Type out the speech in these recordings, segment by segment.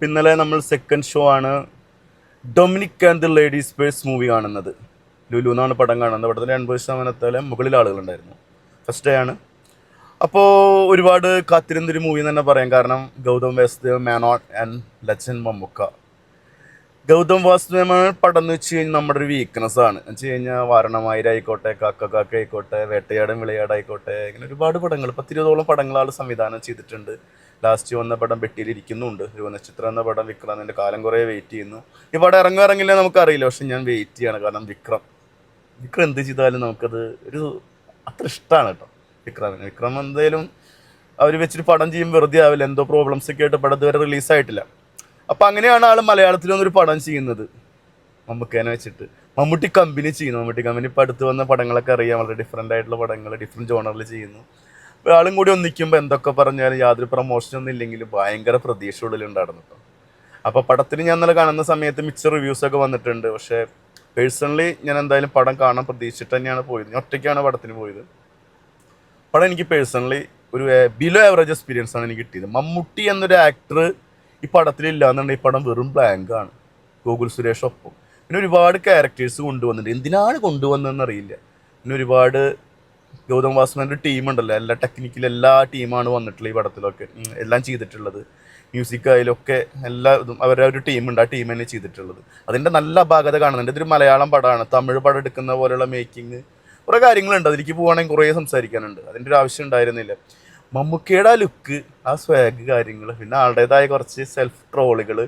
ഇന്നലെ നമ്മൾ second show ആണ് Dominic and the ladies purse movie കാണുന്നത്. ലുലു എന്നാണ് പടം കാണുന്നത്. പടത്തിന് 80% മുകളിൽ ആളുകളുണ്ടായിരുന്നു. ഫസ്റ്റ് ഡേ ആണ്. അപ്പോൾ ഒരുപാട് കാത്തിരുന്നൊരു മൂവി എന്ന് തന്നെ പറയാം. കാരണം ഗൗതം വാസുദേവ് മേനോൻ ആൻഡ് ലച്ചൻ മമ്മുക്ക. ഗൗതം വാസുദേവൻ പടം എന്ന് വെച്ച് കഴിഞ്ഞാൽ നമ്മുടെ ഒരു വീക്ക്നെസ് ആണ്. എന്ന് വെച്ച് കഴിഞ്ഞാൽ വാരണമായിരായിക്കോട്ടെ, കാക്ക കാക്ക ആയിക്കോട്ടെ, വേട്ടയാടൻ വിളയാടായിക്കോട്ടെ, ഇങ്ങനെ ഒരുപാട് പടങ്ങൾ 10-20ഓളം പടങ്ങൾ ആൾ സംവിധാനം ചെയ്തിട്ടുണ്ട്. ലാസ്റ്റ് വന്ന പടം പെട്ടിയിലിരിക്കുന്നുണ്ട്. ധ്രുവനക്ഷത്രം എന്ന പടം വിക്രമിൻ്റെ കാലം കുറേ വെയിറ്റ് ചെയ്യുന്നു. ഈ പടം ഇറങ്ങില്ല നമുക്കറിയില്ല. പക്ഷെ ഞാൻ വെയിറ്റ് ചെയ്യാണ്. കാരണം വിക്രം എന്ത് ചെയ്താലും നമുക്കത് ഒരു അത്ര ഇഷ്ടമാണ് കേട്ടോ. വിക്രം എന്തായാലും അവർ വെച്ചിട്ട് പടം ചെയ്യുമ്പോൾ വെറുതെ ആവില്ല. എന്തോ പ്രോബ്ലംസ് ഒക്കെ ആയിട്ട് പടം ഇതുവരെ റിലീസായിട്ടില്ല. അപ്പം അങ്ങനെയാണ് ആൾ മലയാളത്തിൽ വന്നൊരു പടം ചെയ്യുന്നത്. മമ്മൂക്കേനെ വെച്ചിട്ട് മമ്മൂട്ടി കമ്പനി ചെയ്യുന്നു. മമ്മൂട്ടി കമ്പനി ഇപ്പം അടുത്ത് വന്ന പടങ്ങളൊക്കെ അറിയാം. വളരെ ഡിഫറെൻ്റ് ആയിട്ടുള്ള പടങ്ങൾ ഡിഫറെൻറ്റ് ജോണറിൽ ചെയ്യുന്നു. ആളും കൂടി ഒന്നിക്കുമ്പോൾ എന്തൊക്കെ പറഞ്ഞാലും യാതൊരു പ്രമോഷനൊന്നും ഇല്ലെങ്കിലും ഭയങ്കര പ്രതീക്ഷ ഉള്ളിലുണ്ടായിരുന്നു കേട്ടോ. അപ്പോൾ പടത്തിന് ഞാൻ ഇന്നലെ കാണുന്ന സമയത്ത് മിക്ക റിവ്യൂസൊക്കെ വന്നിട്ടുണ്ട്. പക്ഷേ പേഴ്സണലി ഞാൻ എന്തായാലും പടം കാണാൻ പ്രതീക്ഷിച്ചിട്ട് തന്നെയാണ് പോയത്. ഞാൻ ഒറ്റയ്ക്കാണ് പടത്തിന് പോയത്. പടം എനിക്ക് പേഴ്സണലി ഒരു ബിലോ ആവറേജ് എക്സ്പീരിയൻസ് ആണ് എനിക്ക് കിട്ടിയത്. മമ്മൂട്ടി എന്നൊരു ആക്ടർ ഈ പടത്തിലില്ല എന്നുണ്ടെങ്കിൽ ഈ പടം വെറും ബ്ലാങ്ക് ആണ്. ഗോകുൽ സുരേഷ് ഒപ്പം പിന്നെ ഒരുപാട് ക്യാരക്ടേഴ്സ് കൊണ്ടുവന്നിട്ടുണ്ട്. എന്തിനാണ് കൊണ്ടുവന്നതെന്ന് അറിയില്ല. പിന്നെ ഒരുപാട് ഗൗതം വാസുദേവൻ്റെ ടീമുണ്ടല്ലോ, എല്ലാ ടെക്നിക്കൽ എല്ലാ ടീമാണ് വന്നിട്ടുള്ളത് ഈ പടത്തിലൊക്കെ. എല്ലാം ചെയ്തിട്ടുള്ളത് മ്യൂസിക് ആയാലൊക്കെ എല്ലാ ഇതും അവരുടെ ഒരു ടീമുണ്ട്. ആ ടീം തന്നെ ചെയ്തിട്ടുള്ളത്. അതിൻ്റെ നല്ല അപാകത കാണുന്നുണ്ട്. ഇതൊരു മലയാളം പടമാണ്. തമിഴ് പടം എടുക്കുന്ന പോലെയുള്ള മേക്കിങ് കുറേ കാര്യങ്ങളുണ്ട്. അതിലേക്ക് പോവുകയാണെങ്കിൽ കുറേ സംസാരിക്കാനുണ്ട്. അതിൻ്റെ ഒരു ആവശ്യം ഉണ്ടായിരുന്നില്ല. മമ്മൂക്കയുടെ ആ ലുക്ക്, ആ സ്വാഗ് കാര്യങ്ങൾ, പിന്നെ ആളുടേതായ കുറച്ച് സെൽഫ് ട്രോളുകൾ,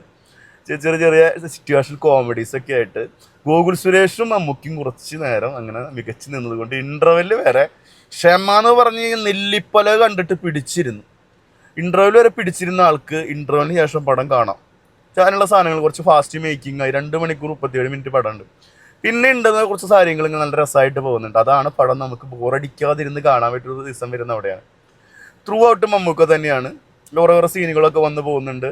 ചെറിയ ചെറിയ സിറ്റുവേഷൻ കോമഡീസ് ഒക്കെ ആയിട്ട് ഗോകുൽ സുരേഷും മമ്മൂക്കും കുറച്ച് നേരം അങ്ങനെ മികച്ചു നിന്നതുകൊണ്ട് ഇൻ്റർവെല്ല് വരെ ക്ഷമ എന്ന് പറഞ്ഞ് നെല്ലിപ്പല കണ്ടിട്ട് പിടിച്ചിരുന്നു. ഇൻ്റർവെൽ വരെ പിടിച്ചിരുന്ന ആൾക്ക് ഇൻ്റർവെല്ലിന് ശേഷം പടം കാണാം. അതിനുള്ള സാധനങ്ങൾ കുറച്ച് ഫാസ്റ്റ് മേക്കിംഗ് ആയി 2 മണിക്കൂർ 37 മിനിറ്റ് പടമുണ്ട്. പിന്നെ ഉണ്ടെന്ന കുറച്ച് കാര്യങ്ങൾ ഇങ്ങനെ നല്ല രസമായിട്ട് പോകുന്നുണ്ട്. അതാണ് പടം നമുക്ക് ബോറടിക്കാതിരുന്ന് കാണാൻ പറ്റുന്ന ദിവസം വരുന്ന അവിടെയാണ്. ത്രൂ ഔട്ട് മമ്മൂക്ക തന്നെയാണ്. ഓരോ സീനുകളൊക്കെ വന്ന് പോകുന്നുണ്ട്.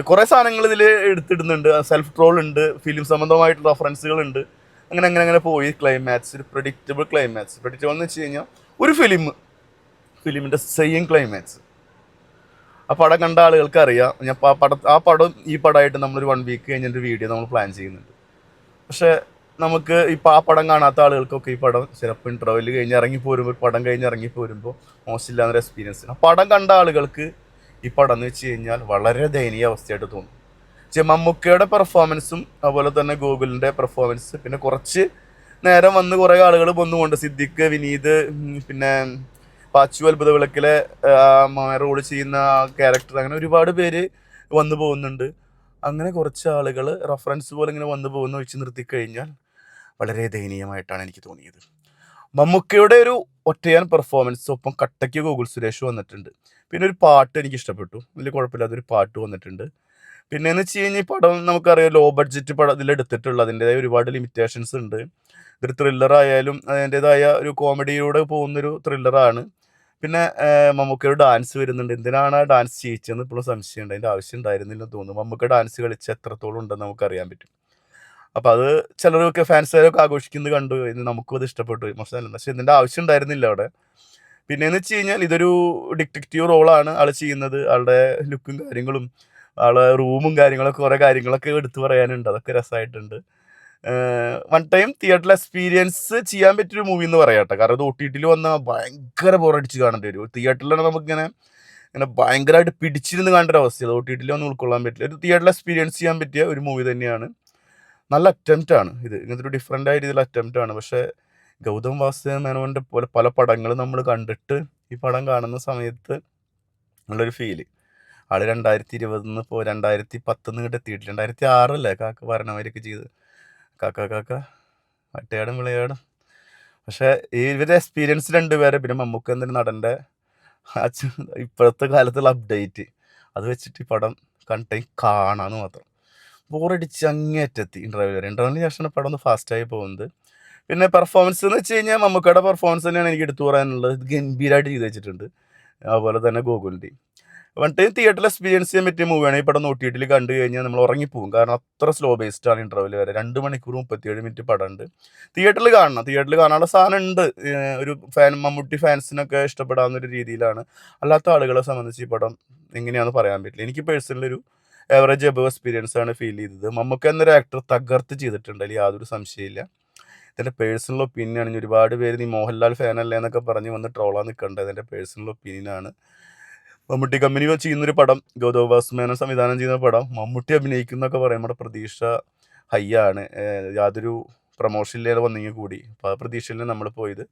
കുറേ സാധനങ്ങൾ ഇതിൽ എടുത്തിടുന്നുണ്ട്. സെൽഫ് ട്രോൾ ഉണ്ട്, ഫിലിം സംബന്ധമായിട്ടുള്ള റെഫറൻസുകളുണ്ട്. അങ്ങനെ അങ്ങനെ അങ്ങനെ പോയി ക്ലൈമാക്സ് ഒരു പ്രഡിക്റ്റബിൾ ക്ലൈമാക്സ്. പ്രഡിക്റ്റബിൾ എന്ന് വെച്ച് കഴിഞ്ഞാൽ ഒരു ഫിലിമിൻ്റെ സെയിം ക്ലൈമാക്സ്. ആ പടം കണ്ട ആളുകൾക്ക് അറിയാം. ഞാൻ ആ പടം ഈ പടമായിട്ട് നമ്മളൊരു 1 വീക്ക് കഴിഞ്ഞിട്ട് വീഡിയോ നമ്മൾ പ്ലാൻ ചെയ്യുന്നുണ്ട്. പക്ഷേ നമുക്ക് ഇപ്പോൾ ആ പടം കാണാത്ത ആളുകൾക്കൊക്കെ ഈ പടം ചിലപ്പോൾ ഇൻ്റർവെല് കഴിഞ്ഞ് ഇറങ്ങിപ്പോരുമ്പോൾ പടം കഴിഞ്ഞ് ഇറങ്ങിപ്പോരുമ്പോൾ മോശമില്ലാന്നൊരു എക്സ്പീരിയൻസ്. ആ പടം കണ്ട ആളുകൾക്ക് ഈ പടം എന്ന് വെച്ച് കഴിഞ്ഞാൽ വളരെ ദയനീയ അവസ്ഥയായിട്ട് തോന്നും. മമ്മൂക്കയുടെ പെർഫോമൻസും അതുപോലെ തന്നെ ഗോകുലിൻ്റെ പെർഫോമൻസ്, പിന്നെ കുറച്ച് നേരം വന്ന് കുറേ ആളുകൾ വന്നുകൊണ്ട് സിദ്ദിഖ്, വിനീത്, പിന്നെ പാച്ചു അത്ഭുത വിളക്കിലെ റോള് ചെയ്യുന്ന ക്യാരക്ടർ, അങ്ങനെ ഒരുപാട് പേര് വന്നു പോകുന്നുണ്ട്. അങ്ങനെ കുറച്ച് ആളുകൾ റെഫറൻസ് പോലെ ഇങ്ങനെ വന്നു പോകുന്ന ഒഴിച്ച് നിർത്തിക്കഴിഞ്ഞാൽ വളരെ ദയനീയമായിട്ടാണ് എനിക്ക് തോന്നിയത്. മമ്മൂക്കയുടെ ഒരു ഒറ്റയാൻ പെർഫോമൻസ്, ഒപ്പം കട്ടയ്ക്ക് ഗോകുൽ സുരേഷ് വന്നിട്ടുണ്ട്. പിന്നെ ഒരു പാട്ട് എനിക്ക് ഇഷ്ടപ്പെട്ടു. വലിയ കുഴപ്പമില്ലാത്തൊരു പാട്ട് വന്നിട്ടുണ്ട്. പിന്നെ എന്ന് വെച്ച് കഴിഞ്ഞാൽ ഈ പടം നമുക്കറിയാം ലോ ബഡ്ജറ്റ് പടം ഇതിലെടുത്തിട്ടുള്ള അതിൻ്റെതായ ഒരുപാട് ലിമിറ്റേഷൻസ് ഉണ്ട്. ഇതൊരു ത്രില്ലറായാലും അതിൻ്റെതായ ഒരു കോമഡിയിലൂടെ പോകുന്നൊരു ത്രില്ലറാണ്. പിന്നെ മമ്മൂക്കയുടെ ഡാൻസ് വരുന്നുണ്ട്. എന്തിനാണ് ആ ഡാൻസ് ചെയ്യിച്ചതെന്ന് ഇപ്പോഴും സംശയമുണ്ട്. അതിൻ്റെ ആവശ്യം ഉണ്ടായിരുന്നില്ലെന്ന് തോന്നുന്നു. മമ്മൂക്ക ഡാൻസ് കളിച്ച് എത്രത്തോളം ഉണ്ടെന്ന് നമുക്കറിയാൻ പറ്റും. അപ്പോൾ അത് ചിലരൊക്കെ ഫാൻസുകാരൊക്കെ ആഘോഷിക്കുന്നത് കണ്ടു. നമുക്കും അത് ഇഷ്ടപ്പെട്ടു. പക്ഷേ ഇതിൻ്റെ ആവശ്യം ഉണ്ടായിരുന്നില്ല അവിടെ. പിന്നെയെന്ന് വെച്ച് കഴിഞ്ഞാൽ ഇതൊരു ഡിറ്റക്റ്റീവ് റോളാണ് ആൾ ചെയ്യുന്നത്. ആളുടെ ലുക്കും കാര്യങ്ങളും ആളെ റൂമും കാര്യങ്ങളൊക്കെ കുറേ കാര്യങ്ങളൊക്കെ എടുത്തു പറയാനുണ്ട്. അതൊക്കെ രസമായിട്ടുണ്ട്. 1 ടൈം തിയേറ്ററിൽ എക്സ്പീരിയൻസ് ചെയ്യാൻ പറ്റിയൊരു മൂവി എന്ന് പറയാട്ടെ. കാരണം അത് OTT വന്നാൽ ഭയങ്കര ബോറടിച്ച് കാണേണ്ടി വരും. തിയേറ്ററിലാണ് നമുക്കിങ്ങനെ ഇങ്ങനെ ഭയങ്കരമായിട്ട് പിടിച്ചിരുന്ന് കാണേണ്ട ഒരു അവസ്ഥയാണ്. OTT ഒന്നും ഉൾക്കൊള്ളാൻ പറ്റില്ല. ഒരു തിയേറ്ററിൽ എക്സ്പീരിയൻസ് ചെയ്യാൻ പറ്റിയ ഒരു മൂവി തന്നെയാണ്. നല്ല അറ്റംപ്റ്റ് ആണ് ഇത്. ഇങ്ങനത്തെ ഒരു ഡിഫറെൻ്റ് ആയ രീതിയിൽ അറ്റംപ്റ്റ് ആണ്. പക്ഷേ ഗൗതം വാസുദേവ മേനോൻ്റെ പോലെ പല പടങ്ങളും നമ്മൾ കണ്ടിട്ട് ഈ പടം കാണുന്ന സമയത്ത് ഉള്ളൊരു ഫീല്, ആൾ 2020 ഇപ്പോൾ 2010 ഇങ്ങോട്ട് എത്തിയിട്ടില്ല. 2006 കാക്ക ഭരണമാരൊക്കെ ചെയ്ത് കാക്ക വട്ടയാടും വിളയാടും. പക്ഷേ ഇവരുടെ എക്സ്പീരിയൻസ് 2 പേരെ, പിന്നെ മമ്മൂക്ക എന്നൊരു നടൻ്റെ ഇപ്പോഴത്തെ കാലത്തുള്ള അപ്ഡേറ്റ്, അത് വെച്ചിട്ട് ഈ പടം കണ്ടെങ്കിൽ കാണാമെന്ന് മാത്രം. ബോറടിച്ച് അങ്ങേറ്റെത്തി. ഇൻ്റർവെല്ലിന് ശേഷമാണ് പടം ഒന്ന് ഫാസ്റ്റായി പോകുന്നത്. പിന്നെ പെർഫോമൻസ് എന്ന് വെച്ച് കഴിഞ്ഞാൽ മമ്മൂക്കയുടെ പെർഫോമൻസ് തന്നെയാണ് എനിക്ക് എടുത്തു പറയാനുള്ളത്. ഇത് ഗംഭീരമായിട്ട് ചെയ്ത് വെച്ചിട്ടുണ്ട്. അതുപോലെ തന്നെ ഗോകുലിൻ്റെയും. 1 ടൈം തിയേറ്ററിൽ എക്സ്പീരിയൻസ് ചെയ്യാൻ പറ്റിയ മൂവിയാണ്. ഈ പടം OTT കണ്ടു കഴിഞ്ഞാൽ നമ്മൾ ഉറങ്ങിപ്പോകും. കാരണം അത്ര സ്ലോ ബേസ്ഡ് ആണ് ഇൻ്റർവെൽ വരെ. 2 മണിക്കൂർ 37 മിനിറ്റ് പടമുണ്ട്. തിയേറ്ററിൽ കാണണം. തിയേറ്ററിൽ കാണാനുള്ള സാധനം ഉണ്ട്. ഒരു മമ്മൂട്ടി ഫാൻസിനൊക്കെ ഇഷ്ടപ്പെടാവുന്നൊരു രീതിയിലാണ്. അല്ലാത്ത ആളുകളെ സംബന്ധിച്ച് ഈ പടം എങ്ങനെയാണെന്ന് പറയാൻ പറ്റില്ല. എനിക്ക് പേഴ്സണലി ഒരു ആവറേജ് എബവ് എക്സ്പീരിയൻസ് ആണ് ഫീൽ ചെയ്തത്. മമ്മൂക്ക എന്നൊരു ആക്ടർ തകർത്ത് ചെയ്തിട്ടുണ്ട്, അതിൽ യാതൊരു സംശയമില്ല. ഇതിൻ്റെ പേഴ്സണൽ ഒപ്പീനിയൻ ആണ്. ഒരുപാട് പേര് നീ മോഹൻലാൽ ഫാനല്ലേ എന്നൊക്കെ പറഞ്ഞ് വന്ന് ട്രോളാൻ നിൽക്കേണ്ടത് എൻ്റെ പേഴ്സണൽ ഒപ്പീനിയനാണ്. മമ്മൂട്ടി കമ്പനി ചെയ്യുന്നൊരു പടം, ഗൗതം വാസുമേനോൻ സംവിധാനം ചെയ്യുന്ന പടം, മമ്മൂട്ടി അഭിനയിക്കുന്നൊക്കെ പറയുമ്പോൾ പ്രതീക്ഷ ഹൈ ആണ്. യാതൊരു പ്രൊമോഷനിലേറെ വന്നെങ്കിൽ കൂടി അപ്പോൾ ആ പ്രതീക്ഷയിൽ നമ്മൾ പോയത്.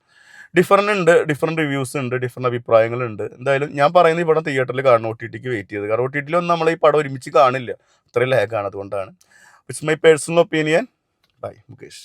ഡിഫറെൻറ്റ് റിവ്യൂസ് ഉണ്ട്, ഡിഫറെൻറ്റ് അഭിപ്രായങ്ങളുണ്ട്. എന്തായാലും ഞാൻ പറയുന്നത് ഈ പടം തിയേറ്ററിൽ കാണണം, OTTക്ക് വെയിറ്റ് ചെയ്ത്. കാരണം OTTയിലൊന്നും നമ്മൾ ഈ പടം ഒരുമിച്ച് കാണില്ല, അത്രയും ലാഗാണ്. അതുകൊണ്ടാണ്. It's my personal opinion. Bye Mukesh.